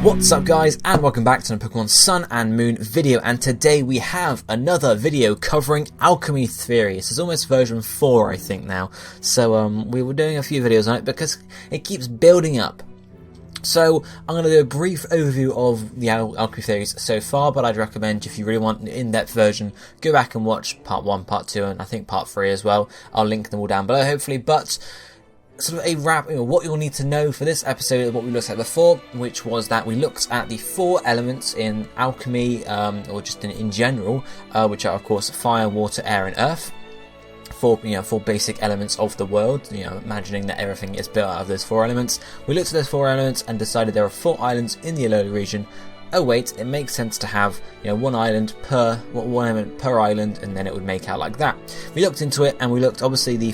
What's up guys, and welcome back to the Pokemon Sun and Moon video, and today we have another video covering Alchemy Theory. This is almost version 4 I think now, so we were doing a few videos on it because it keeps building up. So I'm going to do a brief overview of the Alchemy Theories so far, but I'd recommend if you really want an in-depth version, go back and watch part 1, part 2, and I think part 3 as well. I'll link them all down below hopefully, but sort of a wrap, what you'll need to know for this episode is what we looked at before, which was that we looked at the 4 elements in alchemy, or just in general, which are of course fire, water, air and earth. Four basic elements of the world, imagining that everything is built out of those 4 elements. We looked at those 4 elements and decided there are 4 islands in the Alola region. Oh wait, it makes sense to have one element per island, and then it would make out like that. We looked into it, and we looked obviously the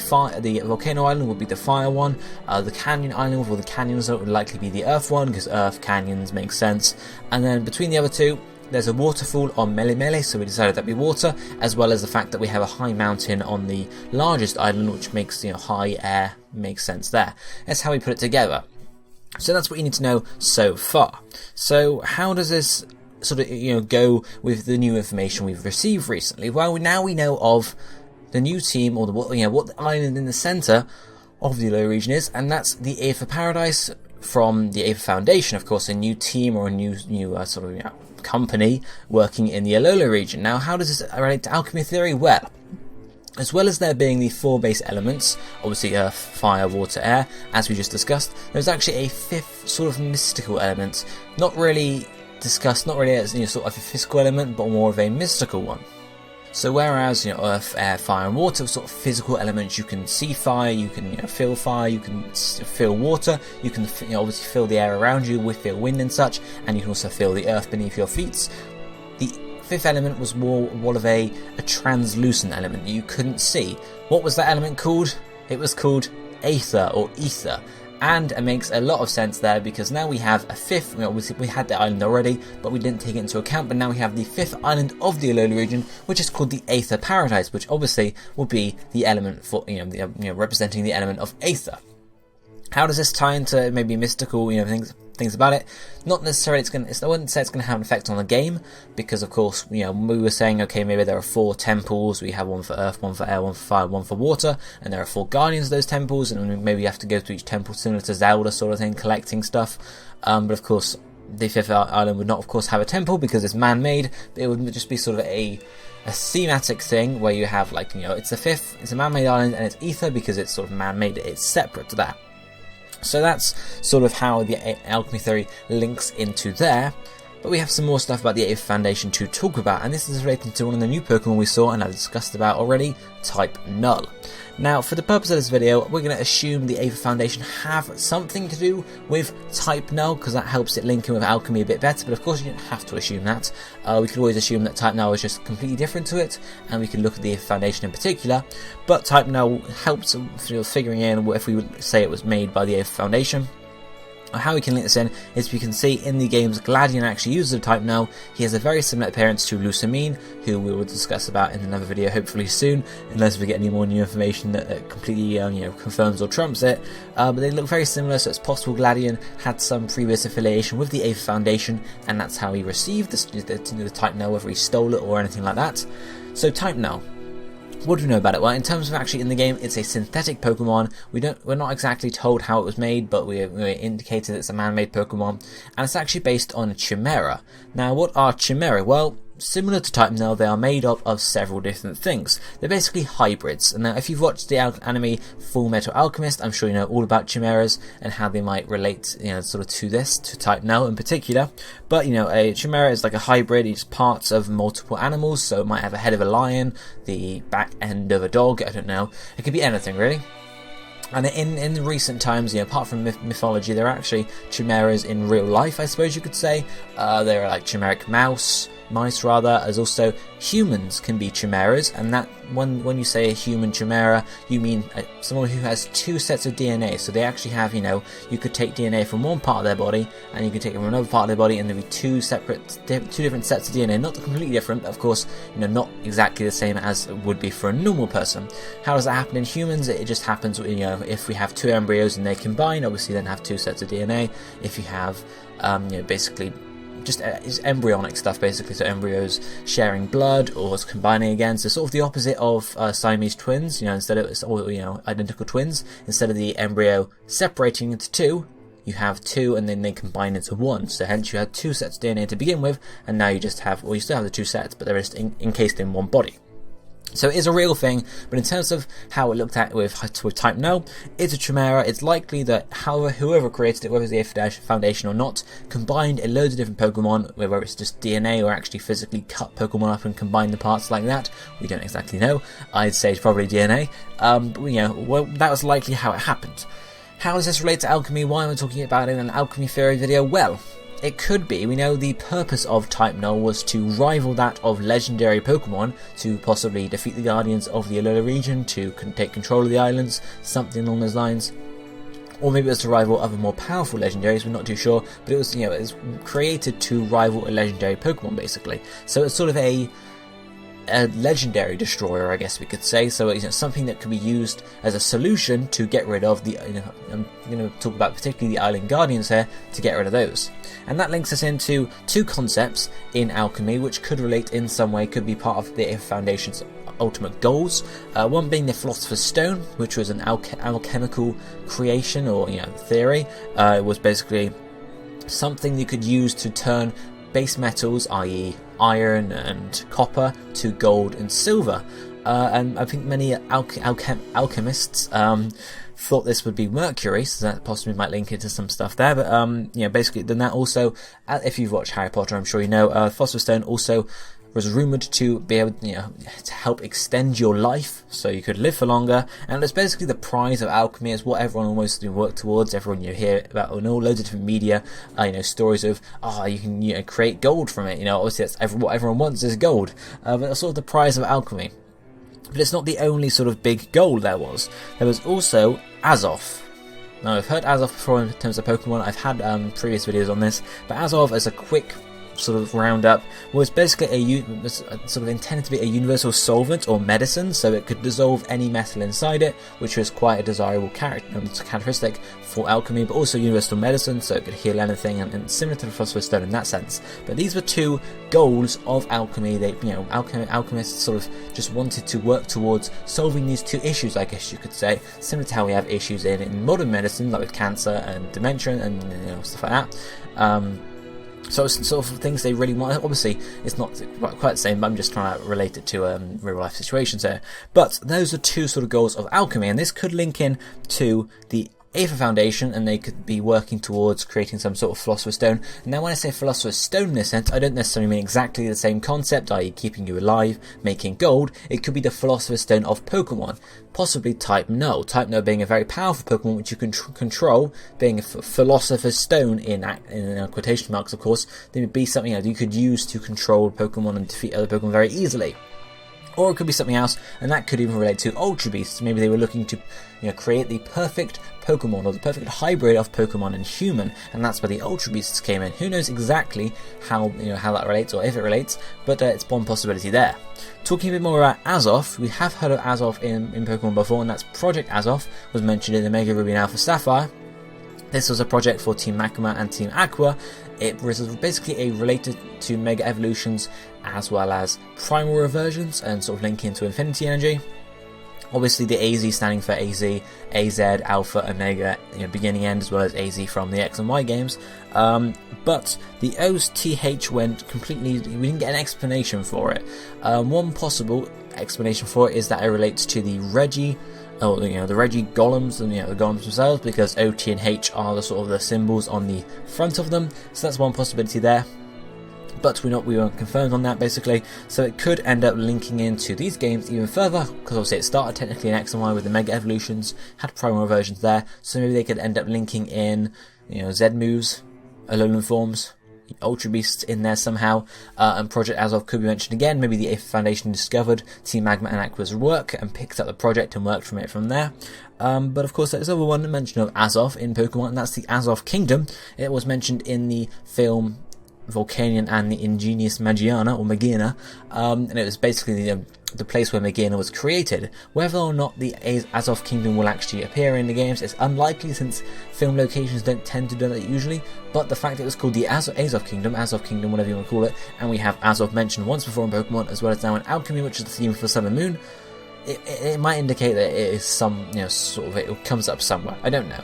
volcano island would be the fire one, the canyon island with all the canyons would likely be the earth one because earth canyons make sense, and then between the other two there's a waterfall on Mele, so we decided that'd be water, as well as the fact that we have a high mountain on the largest island, which makes high air makes sense there. That's how we put it together. So that's what you need to know so far. So how does this sort of go with the new information we've received recently? Well, now we know of the new team, or what the island in the centre of the Alola region is, and that's the Aether Paradise from the Aether Foundation, of course, a new team or a new company working in the Alola region. Now, how does this relate to Alchemy Theory? Well, as well as there being the 4 base elements, obviously earth, fire, water, air, as we just discussed, there's actually a 5th sort of mystical element, not really discussed, not really as sort of a physical element, but more of a mystical one. So whereas earth, air, fire and water are sort of physical elements, you can see fire, you can feel fire, you can feel water, you can obviously feel the air around you, feel wind and such, and you can also feel the earth beneath your feet. The 5th element was more of a translucent element that you couldn't see. What was that element called? It was called Aether, or Ether. And it makes a lot of sense there, because now we have a 5th, obviously we had the island already, but we didn't take it into account, but now we have the 5th island of the Alola region, which is called the Aether Paradise, which obviously will be the element for, representing the element of Aether. How does this tie into maybe mystical, things about it? Not necessarily. I wouldn't say it's going to have an effect on the game, because of course, we were saying, okay, maybe there are 4 temples. We have one for earth, one for air, one for fire, one for water, and there are 4 guardians of those temples, and maybe you have to go to each temple, similar to Zelda sort of thing, collecting stuff. But of course, the 5th island would not, of course, have a temple because it's man-made. But it would just be sort of a thematic thing where you have it's the 5th, it's a man-made island, and it's Ether because it's sort of man-made. It's separate to that. So that's sort of how the Alchemy Theory links into there. But we have some more stuff about the Aether Foundation to talk about, and this is related to one of the new Pokemon we saw and I've discussed about already, Type Null. Now, for the purpose of this video, we're going to assume the Aether Foundation have something to do with Type Null, because that helps it link in with Alchemy a bit better, but of course you don't have to assume that. We could always assume that Type Null is just completely different to it, and we can look at the Aether Foundation in particular, but Type Null helps figuring in if we would say it was made by the Aether Foundation. How we can link this in is we can see in the games Gladion actually uses a Type Null. He has a very similar appearance to Lusamine, who we will discuss about in another video hopefully soon, unless we get any more new information that completely confirms or trumps it. But they look very similar, so it's possible Gladion had some previous affiliation with the Aether Foundation, and that's how he received the Type Null, whether he stole it or anything like that. So Type Null. What do we know about it? Well, in terms of actually in the game, it's a synthetic Pokemon. We're not exactly told how it was made, but we're indicated it's a man-made Pokemon, and it's actually based on a Chimera. Now, what are Chimera? Well, similar to Type Null, they are made up of several different things. They're basically hybrids. And now, if you've watched the anime Full Metal Alchemist, I'm sure you know all about Chimeras and how they might relate, sort of to Type Null in particular. But, a Chimera is like a hybrid. It's parts of multiple animals, so it might have a head of a lion, the back end of a dog, I don't know. It could be anything, really. And in recent times, apart from mythology, there are actually chimeras in real life, I suppose you could say. There are like chimeric mouse, mice rather, as also humans can be chimeras, and that when you say a human chimera, you mean someone who has two sets of DNA. So they actually have, you could take DNA from one part of their body and you could take it from another part of their body, and there'd be two different sets of DNA, not completely different, but of course, not exactly the same as it would be for a normal person. How does that happen in humans? It just happens, if we have two embryos and they combine, obviously then have two sets of DNA. If you have, basically just embryonic stuff, basically, so embryos sharing blood or combining again, so sort of the opposite of Siamese twins, instead of identical twins, instead of the embryo separating into two, you have two and then they combine into one, so hence you had two sets of DNA to begin with, and now you just have, you still have the two sets, but they're just encased in one body. So it is a real thing, but in terms of how it looked at with type Null, it's a chimera. It's likely that whoever created it, whether it's the Aether Foundation or not, combined a loads of different Pokemon, whether it's just DNA or actually physically cut Pokemon up and combine the parts like that. We don't exactly know. I'd say it's probably DNA. But, that was likely how it happened. How does this relate to alchemy? Why am I talking about it in an Alchemy Theory video? Well, it could be. We know the purpose of type Null was to rival that of legendary Pokemon, to possibly defeat the Guardians of the Alola region, to take control of the islands, something along those lines. Or maybe it was to rival other more powerful legendaries, we're not too sure, but it was, it was created to rival a legendary Pokemon, basically. So it's sort of a legendary destroyer, I guess we could say. So something that could be used as a solution to get rid of the, I'm going to talk about particularly the Island Guardians here, to get rid of those. And that links us into two concepts in alchemy which could relate in some way, could be part of the Aether Foundation's ultimate goals. One being the Philosopher's Stone, which was an alchemical creation or theory. It was basically something you could use to turn base metals, i.e. iron and copper, to gold and silver. And I think many alchemists thought this would be mercury, so that possibly might link into some stuff there. But basically, then that also, if you've watched Harry Potter, I'm sure you know, Philosopher's Stone also was rumoured to be able, to help extend your life, so you could live for longer. And it's basically the prize of alchemy. It's what everyone almost work towards. Everyone hear about in all loads of different media, stories of you can create gold from it. Obviously that's what everyone wants is gold, but that's sort of the prize of alchemy. But it's not the only sort of big goal there was. There was also Azoth. Now I've heard Azoth before in terms of Pokemon. I've had previous videos on this, but Azoth, as a quick sort of roundup, was basically sort of intended to be a universal solvent or medicine, so it could dissolve any metal inside it, which was quite a desirable characteristic for alchemy, but also universal medicine, so it could heal anything, and similar to the Philosopher's Stone in that sense. But these were two goals of alchemy. They, alchemists sort of just wanted to work towards solving these two issues, I guess you could say, similar to how we have issues in modern medicine, like with cancer and dementia and stuff like that. So it's sort of things they really want. Obviously, it's not quite the same, but I'm just trying to relate it to real life situations here. But those are two sort of goals of alchemy, and this could link in to the Aether Foundation, and they could be working towards creating some sort of Philosopher's Stone. Now, when I say Philosopher's Stone in this sense, I don't necessarily mean exactly the same concept, i.e. keeping you alive, making gold. It could be the Philosopher's Stone of Pokemon, possibly type Null. Type Null being a very powerful Pokemon which you can control, being a Philosopher's Stone in quotation marks, of course. There would be something you could use to control Pokemon and defeat other Pokemon very easily. Or it could be something else, and that could even relate to Ultra Beasts. Maybe they were looking to create the perfect Pokemon, or the perfect hybrid of Pokemon and human, and that's where the Ultra Beasts came in. Who knows exactly how that relates, or if it relates, but it's one possibility there. Talking a bit more about Azoth, we have heard of Azoth in Pokemon before, and that's Project Azoth, was mentioned in the Mega Ruby and Alpha Sapphire. This was a project for Team Makima and Team Aqua. It was basically related to Mega Evolutions as well as Primal Reversions, and sort of linking into Infinity Energy. Obviously the AZ standing for AZ, AZ, Alpha, Omega, beginning, end, as well as AZ from the X and Y games. But the O's TH went completely, we didn't get an explanation for it. One possible explanation for it is that it relates to the Regi, the Regi golems, and the golems themselves, because O, T and H are the sort of the symbols on the front of them. So that's one possibility there. But we weren't confirmed on that, basically, so it could end up linking into these games even further, because obviously it started technically in X and Y with the Mega Evolutions, had Primal Versions there, so maybe they could end up linking in, Z moves, Alolan forms, Ultra Beasts in there somehow, and Project Azov could be mentioned again. Maybe the Aether Foundation discovered Team Magma and Aqua's work and picked up the project and worked from it from there. But of course there's other one mention of Azov in Pokemon, and that's the Azov Kingdom. It was mentioned in the film Volcanion and the Ingenious Magiana, or Magina, and it was basically the place where Magina was created. Whether or not the Azov Kingdom will actually appear in the games is unlikely, since film locations don't tend to do that usually, but the fact that it was called the Azov Kingdom, whatever you want to call it, and we have Azov mentioned once before in Pokemon, as well as now in Alchemy, which is the theme for Sun and Moon, it might indicate that it is some, sort of, it comes up somewhere. I don't know.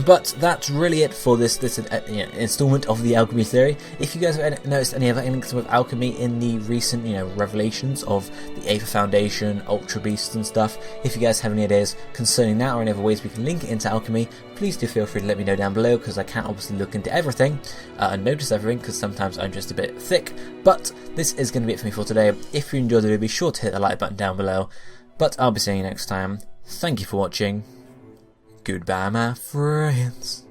But that's really it for this installment of the Alchemy Theory. If you guys have noticed any other links with Alchemy in the recent, revelations of the Aether Foundation, Ultra Beasts and stuff, if you guys have any ideas concerning that or any other ways we can link it into Alchemy, please do feel free to let me know down below, because I can't obviously look into everything and notice everything, because sometimes I'm just a bit thick. But this is going to be it for me for today. If you enjoyed the video, be sure to hit the like button down below. But I'll be seeing you next time. Thank you for watching. Goodbye, my friends.